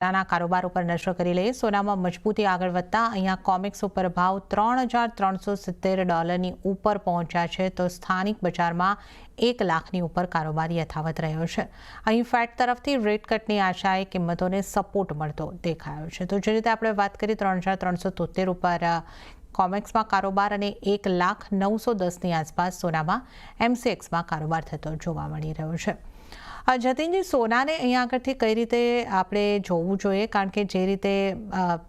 સોનાના કારોબાર ઉપર નજર કરી લઈએ. સોનામાં મજબૂતી આગળ વધતા અહીંયા કોમેક્સ ઉપર ભાવ $3,370 ઉપર પહોંચ્યા છે, તો સ્થાનિક બજારમાં 1 લાખની ઉપર કારોબાર યથાવત રહ્યો છે. અહીં ફેડ તરફથી રેટ કટની આશાએ કિંમતોને સપોર્ટ મળતો દેખાયો છે. તો જે રીતે આપણે વાત કરી 3,373 ઉપર કોમેક્સમાં કારોબાર અને 1,910,ની આસપાસ સોનામાં MCXમાં કારોબાર થતો જોવા મળી રહ્યો છે. જતીનજી, સોનાને અહીંયા આગળથી કઈ રીતે આપણે જોવું જોઈએ? કારણ કે જે રીતે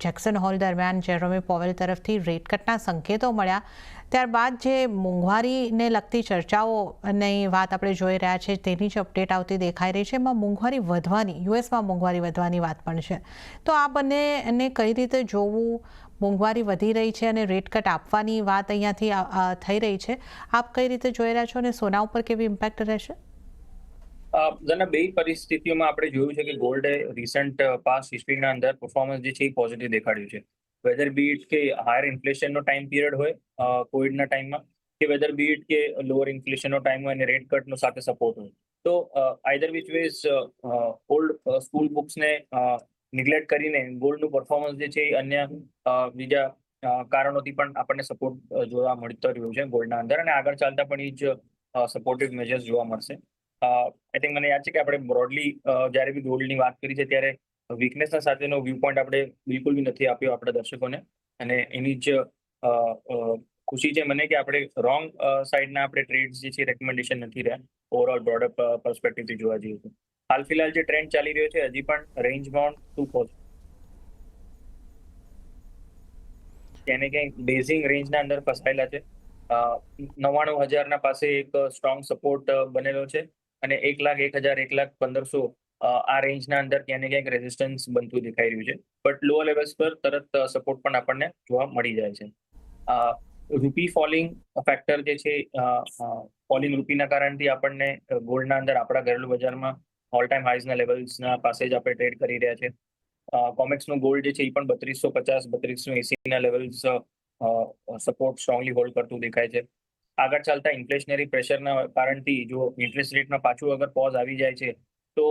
જેક્સન હોલ દરમિયાન જેરોમી પોવેલ તરફથી રેટ કટના સંકેતો મળ્યા, ત્યારબાદ જે મોંઘવારીને લગતી ચર્ચાઓની વાત આપણે જોઈ રહ્યા છીએ, તેની જ અપડેટ આવતી દેખાઈ રહી છે. એમાં મોંઘવારી વધવાની, યુએસમાં મોંઘવારી વધવાની વાત પણ છે. તો આ બંનેને કઈ રીતે જોવું? મોંઘવારી વધી રહી છે અને રેટ કટ આપવાની વાત અહીંયાથી થઈ રહી છે. આપ કઈ રીતે જોઈ રહ્યા છો અને સોના ઉપર કેવી ઇમ્પેક્ટ રહેશે? જેના બે પરિસ્થિતિઓમાં આપણે જોયું છે કે ગોલ્ડે રિસન્ટ પાસ્ટ હિસ્ટ્રીના અંદર પરફોર્મન્સ જે છે એ પોઝિટિવ દેખાડ્યું છે. વેધર બી ઇટ કે હાયર ઇન્ફ્લેશનનો ટાઈમ પીરિયડ હોય કોવિડના ટાઈમમાં, કે વેધર બી ઇટ કે લોઅર ઇન્ફ્લેશનનો ટાઈમ હોય અને રેટ કટનો સાથે સપોર્ટ હોય. તો either which ways old school બુક્સને નિગ્લેક્ટ કરીને ગોલ્ડનું પરફોર્મન્સ જે છે એ અન્ય બીજા કારણોથી પણ આપણને સપોર્ટ જોવા મળતો રહ્યો છે ગોલ્ડના અંદર, અને આગળ ચાલતા પણ એ જ સપોર્ટિવ મેજર્સ જોવા મળશે. આઈ થિંક મને યાદ છે કે આપણે બ્રોડલી જ્યારે બી ગોલ્ડની વાત કરી છે ત્યારે વીકનેસના સાથેનો વ્યૂ પોઈન્ટ આપણે બિલકુલ બી નથી આપ્યો આપણા દર્શકોને, અને એની જ ખુશી છે મને કે આપણે રોંગ સાઈડના આપણે ટ્રેડ્સ જે છે રેકમેન્ડેશન નથી રહ્યા ઓવરઓલ બ્રોડર પર્સપેક્ટિવથી જોવા જઈએ તો. હાલ ફિલહાલ જે ટ્રેન્ડ ચાલી રહ્યો છે હજી પણ રેન્જ બાઉન્ડ ટુ પોઝિટિવ, ક્યાંય ને ક્યાંય બેઝિંગ રેન્જના અંદર ફસાયેલા છે. 99,000 પાસે એક સ્ટ્રોંગ સપોર્ટ બનેલો છે અને 1,01,000, 1,15,000 આ રેન્જના અંદર ક્યાંય ને ક્યાંક રેઝિસ્ટન્સ બનતું દેખાઈ રહ્યું છે. બટ લોઅર લેવલ્સ પર તરત સપોર્ટ પણ આપણને જોવા મળી જાય છે. રૂપી ફોલિંગ ફેક્ટર જે છે, ફોલિંગ રૂપીના કારણથી આપણને ગોલ્ડના અંદર આપણા ઘરેલું બજારમાં ઓલ ટાઈમ હાઈઝના લેવલ્સના પાસે જ આપણે ટ્રેડ કરી રહ્યા છે. કોમેક્સનું ગોલ્ડ જે છે એ પણ 3,250, 3,280ના લેવલ્સ સપોર્ટ સ્ટ્રોંગલી હોલ્ડ કરતું દેખાય છે. આગળ ચાલતા ઇન્ફ્લેશનરી પ્રેશરના કારણથી જો ઇન્ટરેસ્ટ રેટમાં પાછું અગર પોઝ આવી જાય છે તો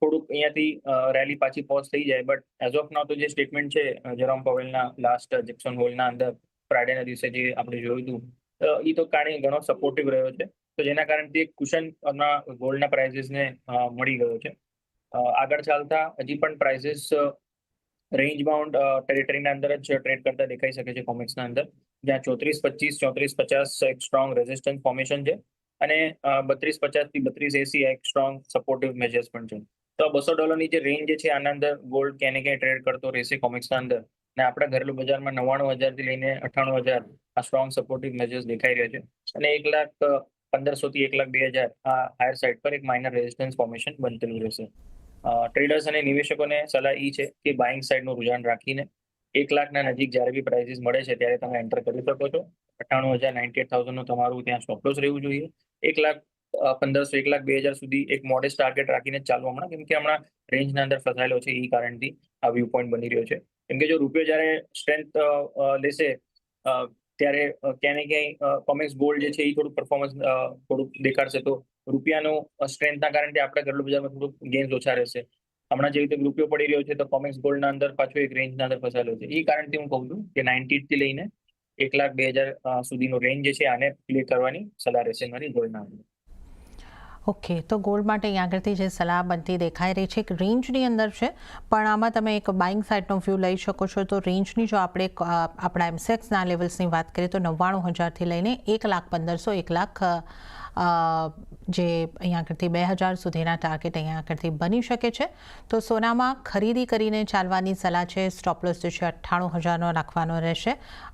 થોડુંક અહીંયાથી રેલી પાછી પોઝ થઈ જાય. બટ એઝ ઓફ નાઉ તો જે સ્ટેટમેન્ટ છે જેરોમ પોવેલના લાસ્ટ જેક્સન હોલના અંદર ફ્રાઇડેના દિવસે જે આપણે જોયું હતું, એ તો કારણે ઘણો સપોર્ટિવ રહ્યો છે. તો જેના કારણથી એક કુશન ગોલ્ડના પ્રાઇઝીસને મળી ગયો છે. આગળ ચાલતા હજી પણ પ્રાઇઝીસ રેન્જ બાઉન્ડ ટેરિટરીના અંદર જ ટ્રેડ કરતા દેખાઈ શકે છે કોમેક્સના અંદર, જ્યાં 34,25, 34,50 એક સ્ટ્રોંગ રેઝિસ્ટન્સ ફોર્મેશન છે અને 32,50 થી 32,80 એક સ્ટ્રોંગ સપોર્ટિવ મેજર્સ પણ છે. તો $200 જે રેન્જ છે આના અંદર ગોલ્ડ ક્યાંય ને ક્યાંય ટ્રેડ કરતો રહેશે કોમેક્સના અંદર, અને આપણા ઘરેલું બજારમાં 99,000 થી લઈને 98,000 આ સ્ટ્રોંગ સપોર્ટિવ મેજર્સ દેખાઈ રહ્યો છે, અને 1,15,000 થી 1,02,000 આ હાયર સાઇડ પર એક માઇનર રેઝિસ્ટન્સ ફોર્મેશન બનતું રહેશે. ટ્રેડર્સ અને નિવેશકોને સલાહ એ છે કે બાઇંગ સાઇડનું રૂઝાન રાખીને 1 લાખના નજીક જ્યારે બી પ્રાઇસીસ મળે છે ત્યારે તમે એન્ટર કરી શકો છો. 98,000, 98,000 નું તમારું ત્યાં સ્ટોપ લોસ રહેવું જોઈએ. 1,15,000, 1,02,000 સુધી એક મોડેસ્ટ ટાર્ગેટ રાખીને ચાલુ હમણાં, કેમ કે હમણાં રેન્જના અંદર ફસાયેલો છે, એ કારણથી આ વ્યૂ પોઈન્ટ બની રહ્યો છે. કેમ કે જો રૂપિયો જ્યારે સ્ટ્રેન્થ લેશે ત્યારે ક્યાંય ને ક્યાંય કોમેક્સ ગોલ્ડ જે છે એ થોડું પરફોર્મન્સ થોડુંક દેખાડશે, તો રૂપિયાનું સ્ટ્રેન્થના કારણથી આપણે ઘરેલું બજારમાં થોડુંક ગેઇન્સ ઓછા રહેશે. હમણાં જે રીતે રૂપિયો પડી રહ્યો છે તો કોમેક્સ ગોલ્ડના અંદર પાછું એક રેન્જના અંદર ફસાયેલો છે. એ કારણથી હું કહું છું કે 90 થી લઈને 1,02,000 સુધીનો રેન્જ જે છે આને પ્લે કરવાની સલાહ રહેશે મારી ગોલ્ડના અંદર. ઓકે, તો ગોલ્ડ માટે અહીં આગળથી જે સલાહ બનતી દેખાઈ રહી છે એક રેન્જની અંદર છે, પણ આમાં તમે એક બાઇંગ સાઇડનો વ્યૂ લઈ શકો છો. તો રેન્જની જો આપણે આપણા MCXના લેવલ્સની વાત કરીએ તો 99,000થી લઈને 1,15,000, 1 લાખ જે અહીંયા આગળથી 2,000 સુધીના ટાર્ગેટ અહીંયા આગળથી બની શકે છે. તો સોનામાં ખરીદી કરીને ચાલવાની સલાહ છે. સ્ટોપ લોસ જે છે 98,000નો રાખવાનો રહેશે,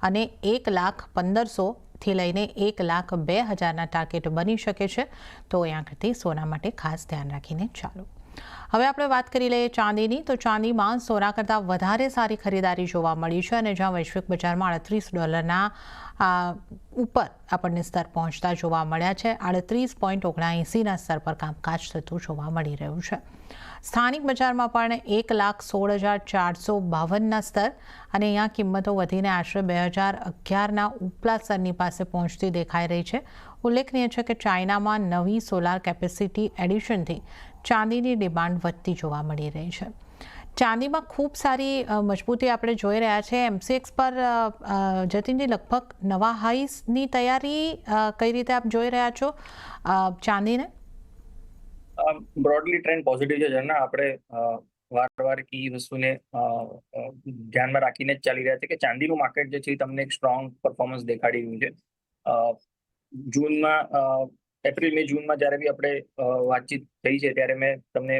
અને 1,15,000 થી લઈને 1,02,000ના ટાર્ગેટ બની શકે છે. તો અહીંયા આગળથી સોના માટે ખાસ ધ્યાન રાખીને ચાલો. હવે આપણે વાત કરી લઈએ ચાંદીની. તો ચાંદીમાં સોના કરતાં વધારે સારી ખરીદારી જોવા મળી છે, અને જ્યાં વૈશ્વિક બજારમાં $38 ઉપર આપણને સ્તર પહોંચતા જોવા મળ્યા છે. 38.79ના સ્તર પર કામકાજ થતું જોવા મળી રહ્યું છે. સ્થાનિક બજારમાં પણ 1,16,452ના સ્તર, અને અહીંયા કિંમતો વધીને આશરે 2011ના ઉપલા સ્તરની પાસે પહોંચતી દેખાઈ રહી છે. ઉલ્લેખનીય છે કે ચાઇનામાં નવી સોલાર કેપેસિટી એડિશનથી ચાંદીની ડિમાન્ડ વધતી જોવા મળી રહી છે. ચાંદીમાં ખૂબ સારી મજબૂતી આપણે જોઈ રહ્યા છે. એમસીએક્સ પર જતીનજી લગભગ નવા હાઈસની તૈયારી કઈ રીતે આપ જોઈ રહ્યા છો ચાંદીને? બ્રોડલી ટ્રેન્ડ પોઝિટિવ છે ઝરણા. આપણે વારંવાર કી વસ્તુને ધ્યાનમાં રાખીને જ ચાલી રહ્યા છે કે ચાંદીનું માર્કેટ જે છે એ તમને એક સ્ટ્રોંગ પરફોર્મન્સ દેખાડી રહ્યું છે. એપ્રિલ મે જૂનમાં જ્યારે બી આપણે વાતચીત થઈ છે ત્યારે મેં તમને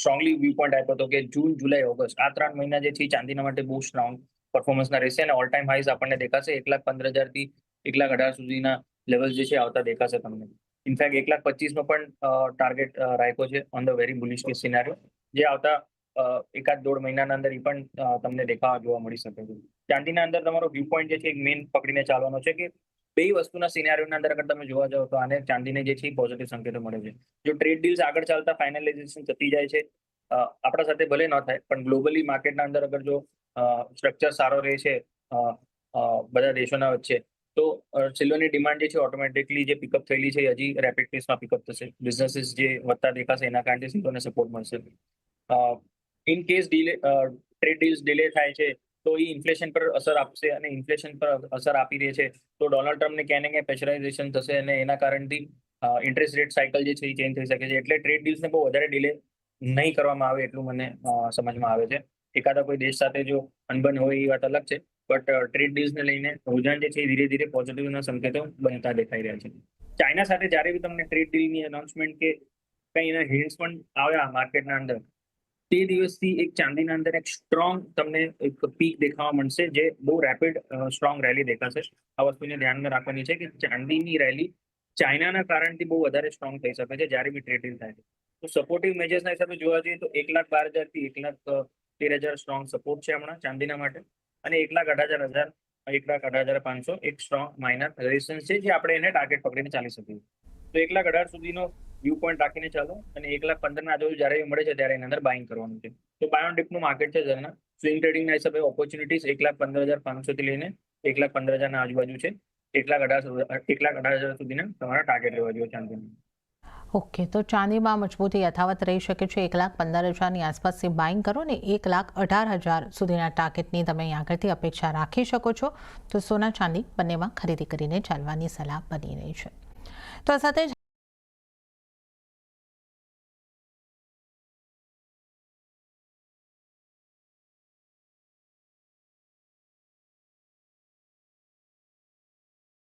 સ્ટ્રોંગલી વ્યૂ પોઈન્ટ આપ્યો હતો કે જૂન, જુલાઈ, ઓગસ્ટ આ 3 મહિના જે છે એ ચાંદીના માટે બહુ સ્ટ્રોંગ પરફોર્મન્સના રહેશે અને ઓલ ટાઈમ હાઈઝ આપણને દેખાશે 1,15,000 થી 1,18,000 સુધીના લેવલ્સ જે છે આવતા દેખાશે તમને. ઇનફેક્ટ 1,25,000 પણ ટાર્ગેટ રાખ્યો છે on the very bullish case scenario, જે આવતા એકાદ દોઢ મહિનાના અંદર એ પણ તમને દેખાવા જોવા મળી શકે છે. ચાંદીના અંદર તમારો વ્યૂ પોઈન્ટ જે છે એક મેઇન પકડીને ચાલવાનો છે કે બે વસ્તુના સિનારિયોના અંદર અગર તમે જોવા જાઓ તો આને ચાંદીને જે છે પોઝિટિવ સંકેતો મળે છે. જો ટ્રેડ ડીલ્સ આગળ ચાલતા ફાઇનલાઇઝેશન થતી જાય છે, આપણા સાથે ભલે ન થાય પણ ગ્લોબલી માર્કેટના અંદર અગર જો સ્ટ્રક્ચર સારો રહે છે બધા દેશોના વચ્ચે, તો સિલ્વરની ડિમાન્ડ જે છે ઓટોમેટિકલી જે પિકઅપ થયેલી છે હજી રેપિડ પેસમાં પિકઅપ થશે. બિઝનેસીસ જે વધતા દેખાશે એના કારણે સિલ્વરને સપોર્ટ મળશે. In case trade deals delay થાય છે તો એ ઇન્ફ્લેશન પર અસર આપશે અને ઇન્ફ્લેશન પર અસર આપી રહી છે તો ડોનાલ્ડ ટ્રમ્પને ક્યાંય ને ક્યાંય પ્રેશરાઇઝેશન થશે અને એના કારણથી ઇન્ટરેસ્ટ રેટ સાયકલ જે છે એ ચેન્જ થઈ શકે છે. એટલે ટ્રેડ ડીલ્સને બહુ વધારે ડિલે નહીં કરવામાં આવે એટલું મને સમજમાં આવે છે. એકાદા કોઈ દેશ સાથે જો અનબન હોય એ વાત અલગ છે, બટ ટ્રેડ ડીલ્સને લઈને રૂઝાન જે છે ધીરે ધીરે પોઝિટિવના સંકેતો બનતા દેખાઈ રહ્યા છે. ચાઇના સાથે જ્યારે બી તમને ટ્રેડ ડીલની અનાઉન્સમેન્ટ કે કંઈ એના હિન્ટ્સ પણ આવ્યા માર્કેટના અંદર, તે દિવસથી એક ચાંદીના અંદર એક સ્ટ્રોંગ તમને એક પીક દેખાવા મળશે, જે બહુ રેપિડ સ્ટ્રોંગ રેલી દેખાશે. આ વસ્તુને ધ્યાનમાં રાખવાની છે કે ચાંદીની રેલી ચાઇનાના કારણથી બહુ વધારે સ્ટ્રોંગ થઈ શકે છે જ્યારે બી ટ્રેડ ડીલ થાય છે. તો સપોર્ટિવ મેજર્સના હિસાબે જોવા જઈએ તો 1,12,000 થી 1,13,000 સ્ટ્રોંગ સપોર્ટ છે હમણાં ચાંદીના માટે, અને 1,18,000 1,18,500 એક સ્ટ્રોંગ માઇનર રેઝિસ્ટન્સ છે, જે આપણે એને ટાર્ગેટ પકડીને ચાલી શકીએ. તો 1,18,000 સુધીનો વ્યૂ પોઈન્ટ રાખીને ચાલો અને 1,15,000 આજુ જ્યારે મળે છે ત્યારે એની અંદર બાઇંગ કરવાનું છે. તો બાય ઓન ડિપનું માર્કેટ છે ઝરના. સ્વિંગ ટ્રેડિંગના હિસાબે ઓપોર્ચ્યુનિટીઝ 1,15,500 થી લઈને 1,15,000 ના આજુબાજુ છે. 1,18,000 સુધીના તમારા ટાર્ગેટ રહેવા જોઈએ ચાંદીના. ઓકે, તો ચાંદીમાં મજબૂતી યથાવત રહી શકે છે. 1,15,000ની આસપાસથી બાઇંગ કરો ને 1,18,000 સુધીના ટાર્ગેટની તમે અહીં આગળથી અપેક્ષા રાખી શકો છો. તો સોના ચાંદી બંનેમાં ખરીદી કરીને ચાલવાની સલાહ બની રહી છે. તો આ સાથે